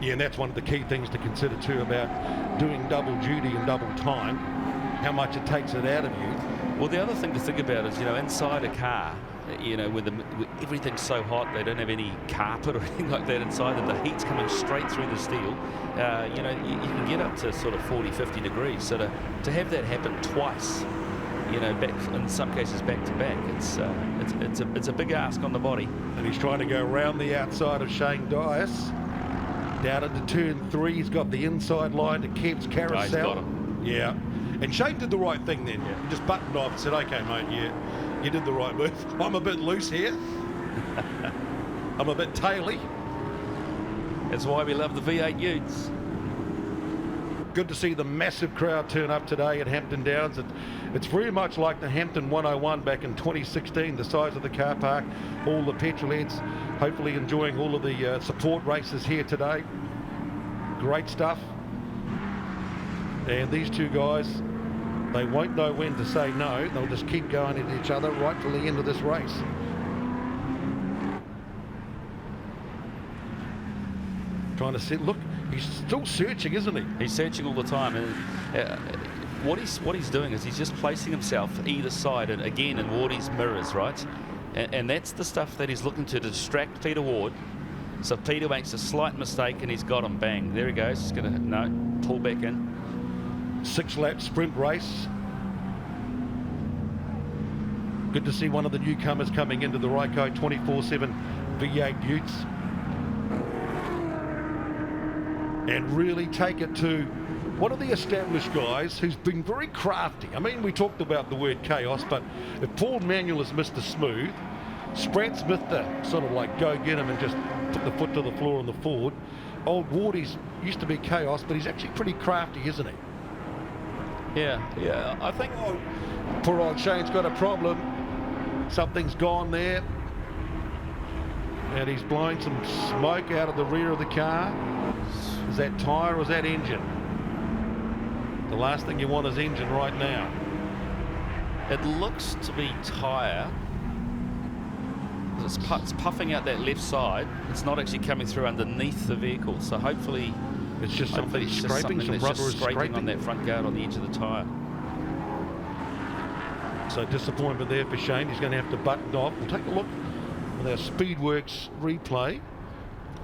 Yeah, and that's one of the key things to consider too about doing double duty and double time, how much it takes it out of you. Well, the other thing to think about is, inside a car, with everything's so hot, they don't have any carpet or anything like that inside them. The heat's coming straight through the steel. You can get up to sort of 40, 50 degrees. So to have that happen twice, back, in some cases back to back, it's a big ask on the body. And he's trying to go around the outside of Shane Dias. Down into turn 3, he's got the inside line to Kemp's carousel. Oh, he's got him. Yeah. And Shane did the right thing then. Yeah. He just buttoned off and said, okay, mate, you did the right move. I'm a bit loose here. I'm a bit taily. That's why we love the V8 Utes. Good to see the massive crowd turn up today at Hampton Downs. It's very much like the Hampton 101 back in 2016, the size of the car park, all the petrol heads, hopefully enjoying all of the support races here today. Great stuff. And these two guys, they won't know when to say no. They'll just keep going at each other right till the end of this race. Trying to see, look, he's still searching, isn't he? He's searching all the time, and what he's doing is he's just placing himself either side and again in Wardy's mirrors, right? And that's the stuff that he's looking to distract Peter Ward. So Peter makes a slight mistake and he's got him. Bang, there he goes. He's gonna pull back in. 6-lap sprint race. Good to see one of the newcomers coming into the Ryco 24/7 V8 Utes. And really take it to one of the established guys who's been very crafty. I mean, we talked about the word chaos, but if Paul Manuel is Mr. Smooth, Spratt Smith the sort of like go get him and just put the foot to the floor on the Ford. Old Wardy's used to be chaos, but he's actually pretty crafty, isn't he? Yeah, I think... Poor old Shane's got a problem. Something's gone there. And he's blowing some smoke out of the rear of the car. Is that tyre or is that engine? The last thing you want is engine right now. It looks to be tyre. It's puffing out that left side. It's not actually coming through underneath the vehicle. So hopefully it's just something scraping, some rubber is scraping on that front guard on the edge of the tyre. So disappointment there for Shane. He's going to have to button off. We'll take a look at our Speedworks replay.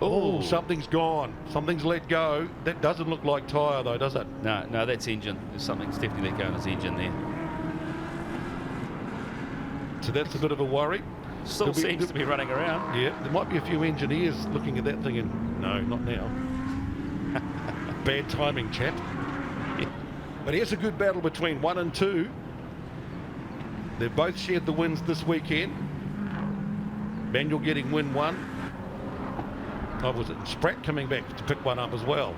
Oh, something's gone. Something's let go. That doesn't look like tyre though, does it? No, that's engine. There's something's definitely let go in his engine there. So that's a bit of a worry. Still seems to be running around. Yeah, there might be a few engineers looking at that thing and no, not now. Bad timing, chap. Yeah. But here's a good battle between 1 and 2. They've both shared the wins this weekend. Manuel getting win 1. Oh, was it Spratt coming back to pick one up as well?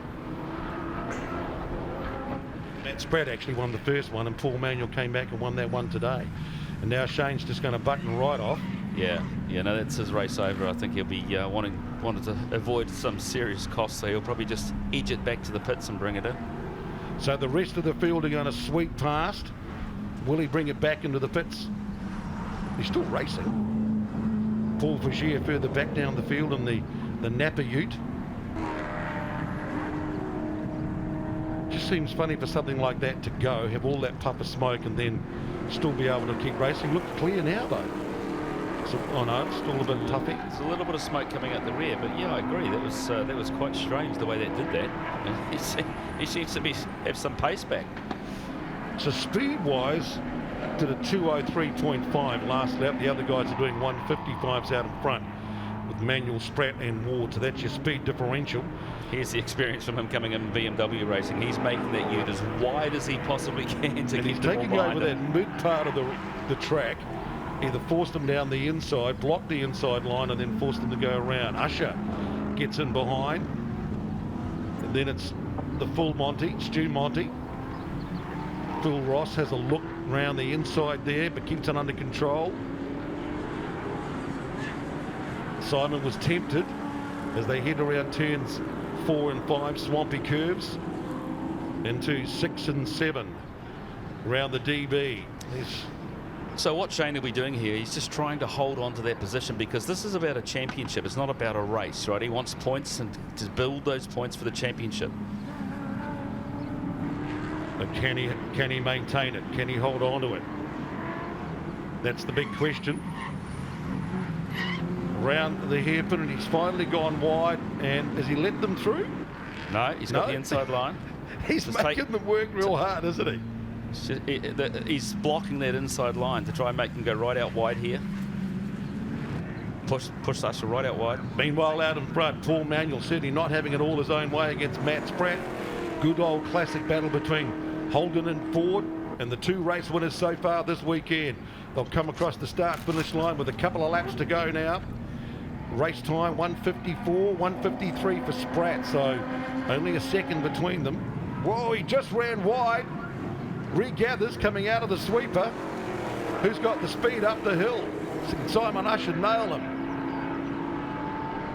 Matt Spratt actually won the first one and Paul Manuel came back and won that one today. And now Shane's just going to button right off. Yeah, no, that's his race over. I think he'll be wanted to avoid some serious costs, so he'll probably just edge it back to the pits and bring it in. So the rest of the field are going to sweep past. Will he bring it back into the pits? He's still racing. Paul Fagier further back down the field in the Napa Ute. Just seems funny for something like that to go, have all that puff of smoke and then still be able to keep racing. Look clear now though. So, oh no, it's still a bit puffy. There's a little bit of smoke coming out the rear, but yeah, I agree. That was quite strange the way that did that. And he seems to have some pace back. So speed-wise, did a 2:03.5 last lap. The other guys are doing 1:55s out in front with Manuel, Spratt and Ward. So that's your speed differential. Here's the experience from him coming in BMW racing. He's making that Ute as wide as he possibly can to and keep he's taking over that mid part of the track. Either forced him down the inside, blocked the inside line, and then forced him to go around. Usher gets in behind. And then it's the full Monty, Stu Monty. Phil Ross has a look around the inside there, but keeps it under control. Simon was tempted as they head around turns 4 and 5, swampy curves, into 6 and 7 around the DB. So what Shane will be doing here, he's just trying to hold on to that position, because this is about a championship. It's not about a race, right? He wants points and to build those points for the championship. But can he maintain it? Can he hold on to it? That's the big question. Round the hairpin, and he's finally gone wide. And has he let them through? No, he's got the inside line. He's Just making them work real hard, isn't he? He's blocking that inside line to try and make them go right out wide here. Push Usher right out wide. Meanwhile, out in front, Paul Manuel certainly not having it all his own way against Matt Spratt. Good old classic battle between Holden and Ford, and the two race winners so far this weekend. They'll come across the start-finish line with a couple of laps to go now. Race time 1:54, 1:53 for Spratt, so only a second between them. Whoa, he just ran wide. Regathers coming out of the sweeper. Who's got the speed up the hill? Simon Usher nail him.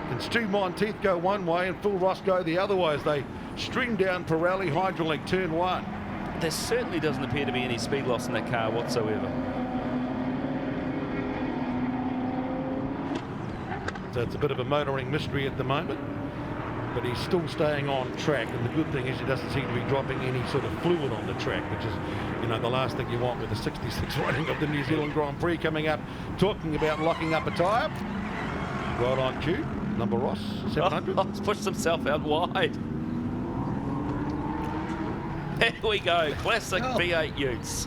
Can Stu Monteith go one way and Phil Ross go the other way as they string down Pirelli Hydraulic turn 1? There certainly doesn't appear to be any speed loss in that car whatsoever. So it's a bit of a motoring mystery at the moment, but he's still staying on track, and the good thing is he doesn't seem to be dropping any sort of fluid on the track, which is, you know, the last thing you want with the 66 running of the New Zealand Grand Prix coming up. Talking about locking up a tyre, right on cue, number Ross, 700. He's pushed himself out wide. There we go, classic V8 Utes.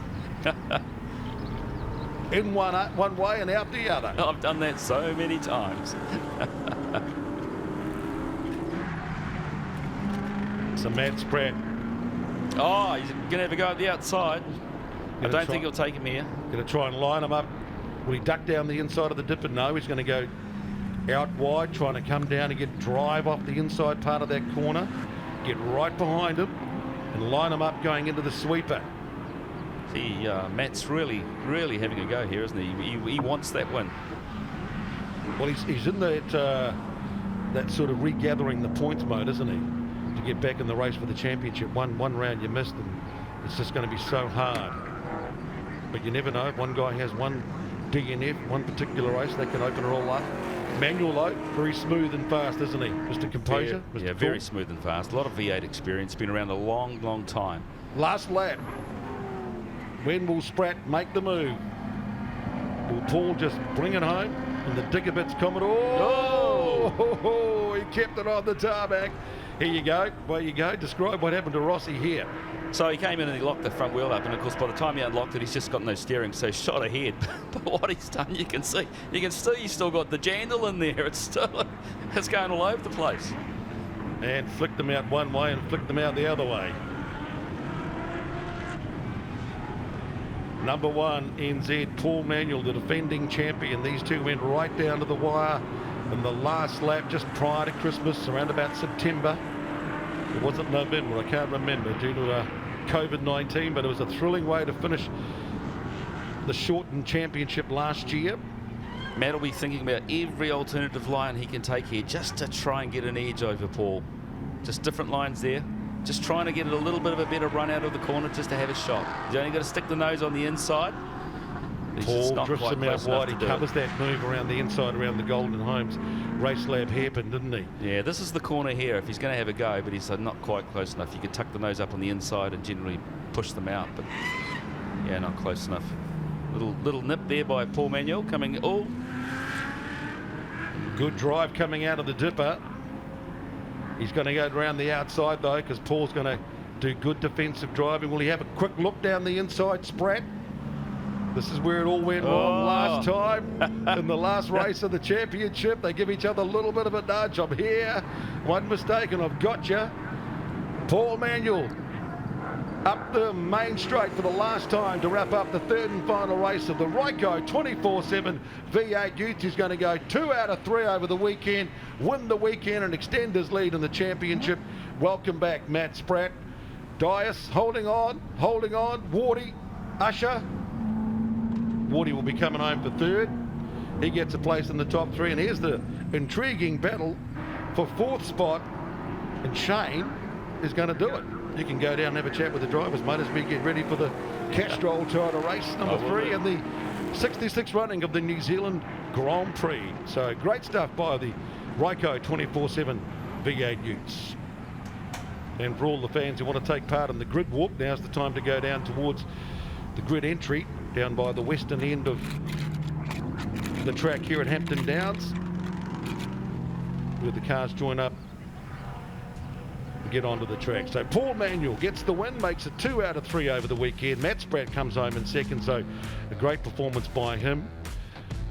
In one way and out the other. I've done that so many times. So Matt Spratt. Oh, he's going to have a go at the outside. I don't think he'll take him here. Going to try and line him up. Will he duck down the inside of the dipper? No, he's going to go out wide, trying to come down and get drive off the inside part of that corner. Get right behind him and line him up going into the sweeper. Matt's really having a go here, isn't he? He wants that win. Well, he's in that sort of regathering the points mode, isn't he? To get back in the race for the championship. One round you missed, and it's just going to be so hard. But you never know. One guy has one DNF, one particular race, they can open it all up. Manuel, though, very smooth and fast, isn't he? Mr. Composure. Yeah, very smooth and fast. A lot of V8 experience. Been around a long time. Last lap. When will Spratt make the move? Will Paul just bring it home? And the Diggerbits Commodore. Oh, he kept it on the tarmac. Here you go. Well, you go. Describe what happened to Rossi here. So he came in and he locked the front wheel up, and of course by the time he unlocked it, he's just got no steering, so shot ahead. But what he's done, you can see he's still got the jandle in there. It's going all over the place. And flicked them out one way and flicked them out the other way. Number 1, NZ, Paul Manuel, the defending champion. These two went right down to the wire in the last lap just prior to Christmas, around about September. It wasn't November, I can't remember, due to COVID-19, but it was a thrilling way to finish the shortened championship last year. Matt will be thinking about every alternative line he can take here just to try and get an edge over Paul. Just different lines there. Just trying to get a little bit of a better run out of the corner just to have a shot. He's only got to stick the nose on the inside. Paul drifts him out wide. He covers that move around the inside, around the Golden Homes race lab hairpin, didn't he? Yeah, this is the corner here if he's going to have a go, but he's not quite close enough. You could tuck the nose up on the inside and generally push them out, but yeah, not close enough. Little nip there by Paul Manuel coming. Oh, good drive coming out of the dipper. He's going to go around the outside though, because Paul's going to do good defensive driving. Will he have a quick look down the inside, Spratt? This is where it all went wrong last time in the last race of the championship. They give each other a little bit of a nudge. I'm here. One mistake and I've got you. Paul Manuel up the main straight for the last time to wrap up the third and final race of the Ryco 24/7 V8 Ute. He's going to go 2 out of 3 over the weekend, win the weekend and extend his lead in the championship. Welcome back, Matt Spratt. Dias holding on. Wardy, Usher. Wardy will be coming home for third. He gets a place in the top 3, and here's the intriguing battle for 4th spot, and Shane is going to do it. you can go down and have a chat with the drivers, mate, as we get ready for the Castrol title race number 3 and the 66th running of the New Zealand Grand Prix. So great stuff by the Ryco 24/7 V8 Utes. And for all the fans who want to take part in the grid walk, now's the time to go down towards the grid entry down by the western end of the track here at Hampton Downs, where the cars join up and get onto the track. So Paul Manuel gets the win, makes it 2 out of 3 over the weekend. Matt Spratt comes home in second, so a great performance by him.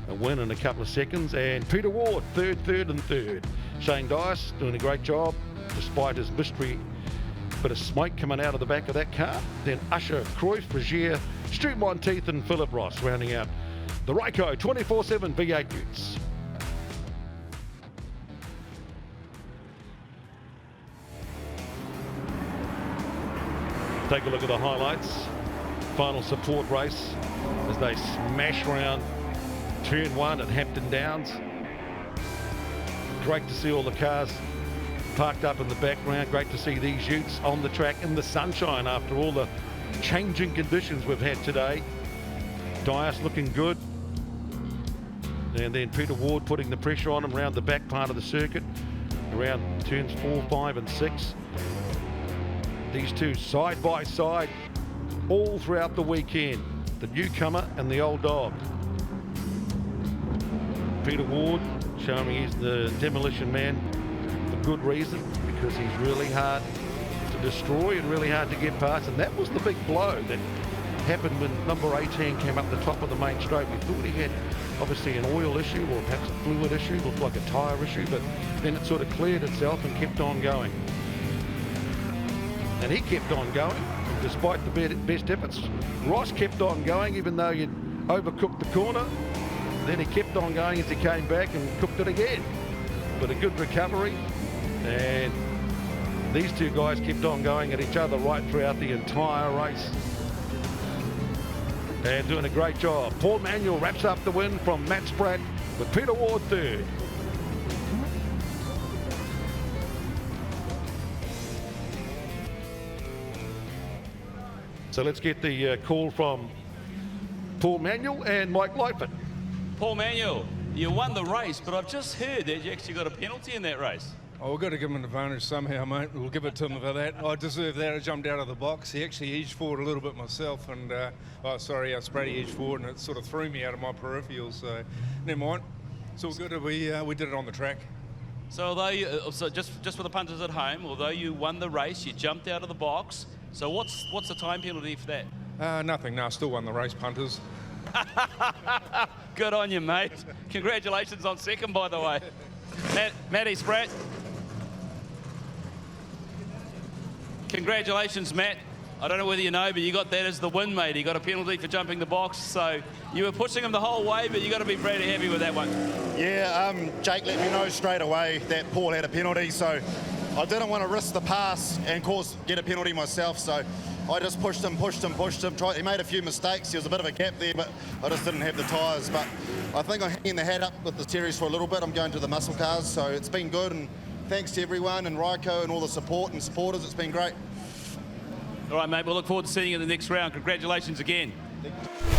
A win in a couple of seconds. And Peter Ward, third and third. Shane Dias doing a great job despite his mystery bit of smoke coming out of the back of that car. Then Usher, Cruyff, Fragier, Stu Monteith and Philip Ross rounding out the Ryco 24/7 V8 Utes. Take a look at the highlights. Final support race as they smash round turn 1 at Hampton Downs. Great to see all the cars parked up in the background. Great to see these Utes on the track in the sunshine after all the changing conditions we've had today. Dias looking good. And then Peter Ward putting the pressure on him around the back part of the circuit, around turns 4, 5 and 6. These two side by side all throughout the weekend. The newcomer and the old dog. Peter Ward showing he's the demolition man for good reason, because he's really hard to destroy and really hard to get past. And that was the big blow that happened when number 18 came up the top of the main straight. We thought he had obviously an oil issue or perhaps a fluid issue, looked like a tyre issue, but then it sort of cleared itself and kept on going. And he kept on going despite the best efforts. Ross kept on going even though you'd overcooked the corner. Then he kept on going as he came back and cooked it again. But a good recovery. And these two guys kept on going at each other right throughout the entire race. And doing a great job. Paul Manuel wraps up the win from Matt Spratt with Peter Ward third. So let's get the call from Paul Manuel and Mike Lightfoot. Paul Manuel, you won the race, but I've just heard that you actually got a penalty in that race. Oh, we've got to give him an advantage somehow, mate. We'll give it to him for that. I deserve that. I jumped out of the box. He actually edged forward a little bit myself, and Spratty edged forward, and it sort of threw me out of my peripheral. So never mind. It's all good. We did it on the track. So although just for the punters at home, although you won the race, you jumped out of the box. So what's the time penalty for that? Nothing. No, still won the race, punters. Good on you, mate. Congratulations on second, by the way. Matty Spratt. Congratulations, Matt. I don't know whether you know, but you got that as the win, mate. You got a penalty for jumping the box, so you were pushing him the whole way, but you got to be pretty happy with that one. Yeah, Jake let me know straight away that Paul had a penalty, so I didn't want to risk the pass and get a penalty myself, so I just pushed him. He made a few mistakes. There was a bit of a gap there, but I just didn't have the tyres. But I think I'm hanging the hat up with the series for a little bit. I'm going to the muscle cars, so it's been good. And thanks to everyone and Ryco and all the support and supporters. It's been great. All right, mate. We'll look forward to seeing you in the next round. Congratulations again. Thank you.